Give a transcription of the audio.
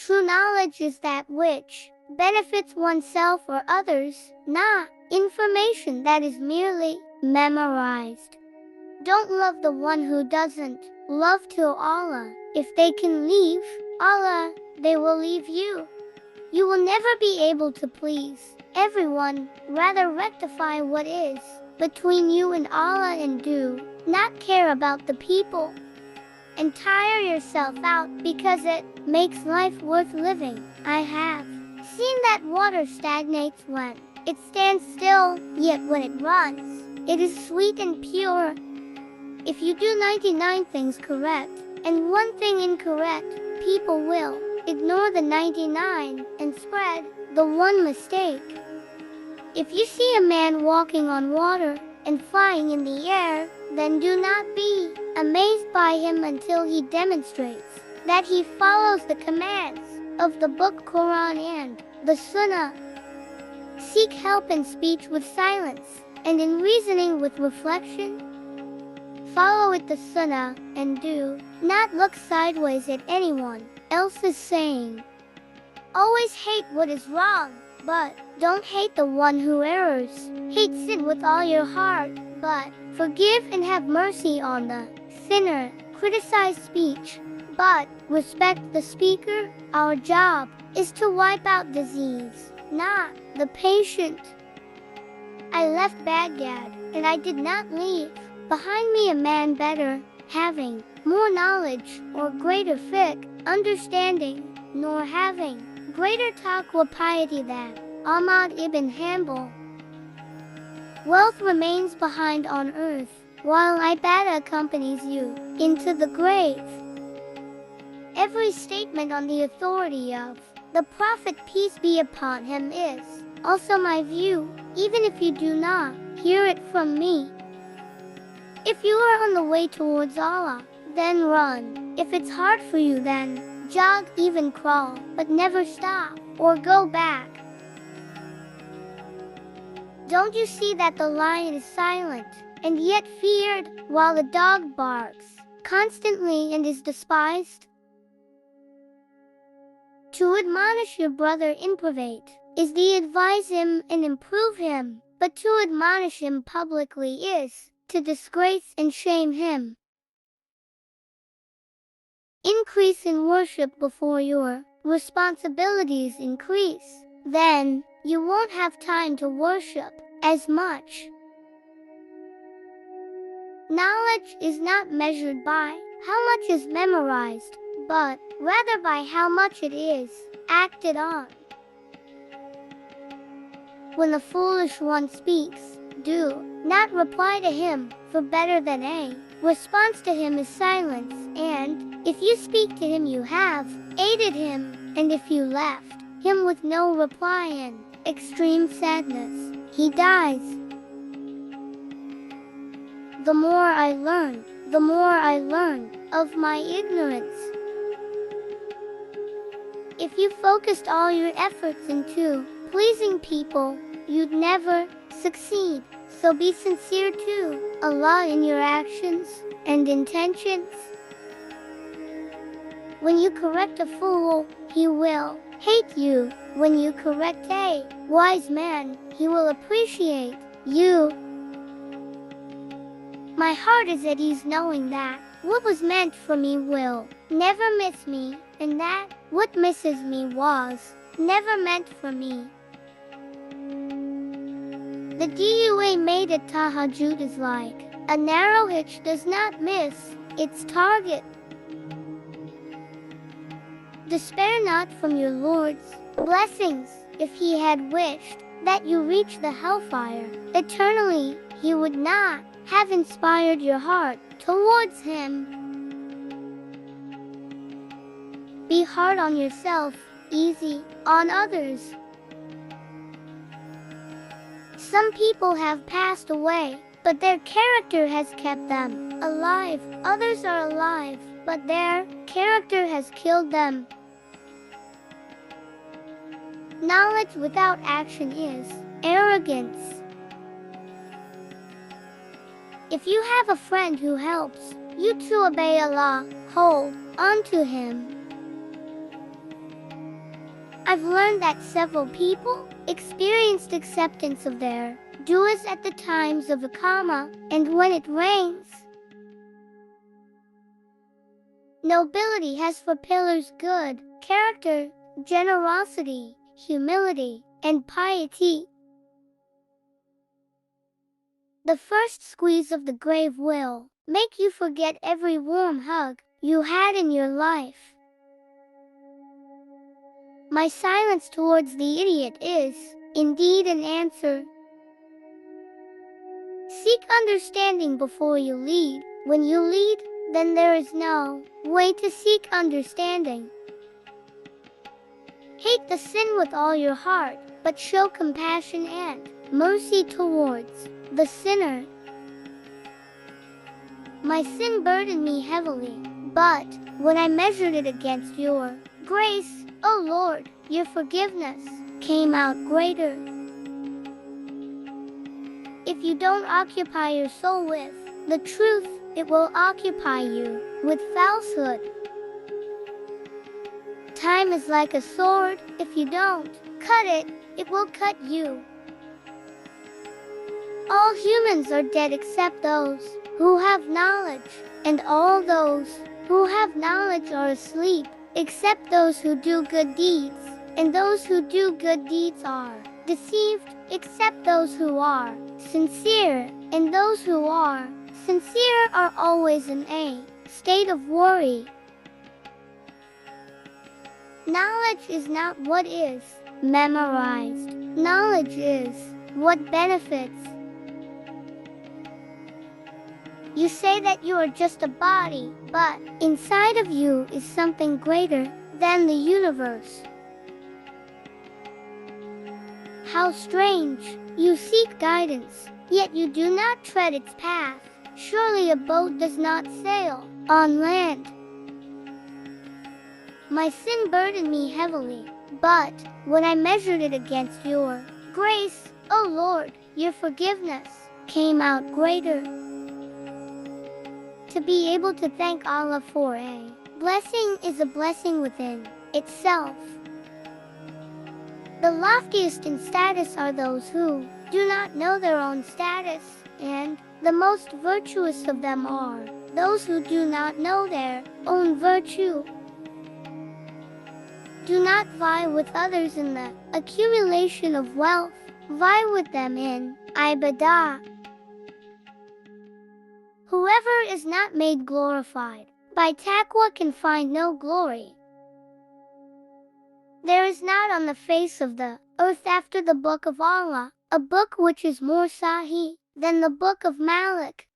True knowledge is that which benefits oneself or others, not information that is merely memorized. Don't love the one who doesn't love to Allah. If they can leave Allah, they will leave you. You will never be able to please everyone, rather rectify what is between you and Allah and do not care about the people and tire yourself out because it makes life worth living. I have seen that water stagnates when it stands still, yet when it runs, it is sweet and pure. If you do 99 things correct and one thing incorrect, people will ignore the 99 and spread the one mistake. If you see a man walking on water and flying in the air, then do not be amazed by him until he demonstrates that he follows the commands of the book Quran and the Sunnah. Seek help in speech with silence, and in reasoning with reflection. Follow with the Sunnah, and do not look sideways at anyone else's saying. Always hate what is wrong, but don't hate the one who errs. Hate sin with all your heart, but forgive and have mercy on the sinner. Criticize speech, but respect the speaker. Our job is to wipe out disease, not the patient. I left Baghdad, and I did not leave behind me a man better, having more knowledge or greater fiqh, understanding, nor having greater taqwa piety than Ahmad ibn Hanbal. Wealth remains behind on earth, while ibadah accompanies you into the grave. Every statement on the authority of the Prophet, peace be upon him, is also my view, even if you do not hear it from me. If you are on the way towards Allah, then run. If it's hard for you, then jog, even crawl, but never stop or go back. Don't you see that the lion is silent and yet feared, while the dog barks constantly and is despised? To admonish your brother in private is to advise him and improve him, but to admonish him publicly is to disgrace and shame him. Increase in worship before your responsibilities increase. Then you won't have time to worship as much. Knowledge is not measured by how much is memorized, but rather by how much it is acted on. When the foolish one speaks, do not reply to him, for better than a response to him is silence, and if you speak to him you have aided him, and if you left him with no reply and extreme sadness, he dies. The more I learn of my ignorance. If you focused all your efforts into pleasing people, you'd never succeed. So be sincere to Allah in your actions and intentions. When you correct a fool, he will hate you. When you correct a wise man, he will appreciate you. My heart is at ease knowing that what was meant for me will never miss me, and that what misses me was never meant for me. The DUA made at tahajjud is like a narrow hitch does not miss its target. Despair not from your Lord's blessings. If he had wished that you reach the hellfire eternally, he would not have inspired your heart towards him. Be hard on yourself, easy on others. Some people have passed away, but their character has kept them alive. Others are alive, but their character has killed them. Knowledge without action is arrogance. If you have a friend who helps you to obey Allah, hold on to him. I've learned that several people experienced acceptance of their duas at the times of Iqama and when it rains. Nobility has for pillars good character, generosity, humility, and piety. The first squeeze of the grave will make you forget every warm hug you had in your life. My silence towards the idiot is, indeed, an answer. Seek understanding before you lead. When you lead, then there is no way to seek understanding. Hate the sin with all your heart, but show compassion and mercy towards the sinner. My sin burdened me heavily, but when I measured it against your grace, O Lord, your forgiveness came out greater. If you don't occupy your soul with the truth, it will occupy you with falsehood. Time is like a sword. If you don't cut it, it will cut you. All humans are dead except those who have knowledge, and all those who have knowledge are asleep, except those who do good deeds, and those who do good deeds are deceived, except those who are sincere, and those who are sincere are always in a state of worry. Knowledge is not what is memorized. Knowledge is what benefits. You say that you are just a body, but inside of you is something greater than the universe. How strange! You seek guidance, yet you do not tread its path. Surely a boat does not sail on land. My sin burdened me heavily, but when I measured it against your grace, O Lord, your forgiveness came out greater. To be able to thank Allah for a blessing is a blessing within itself. The loftiest in status are those who do not know their own status, and the most virtuous of them are those who do not know their own virtue. Do not vie with others in the accumulation of wealth. Vie with them in ibadah. Whoever is not made glorified by taqwa can find no glory. There is not on the face of the earth after the book of Allah a book which is more sahih than the book of Malik.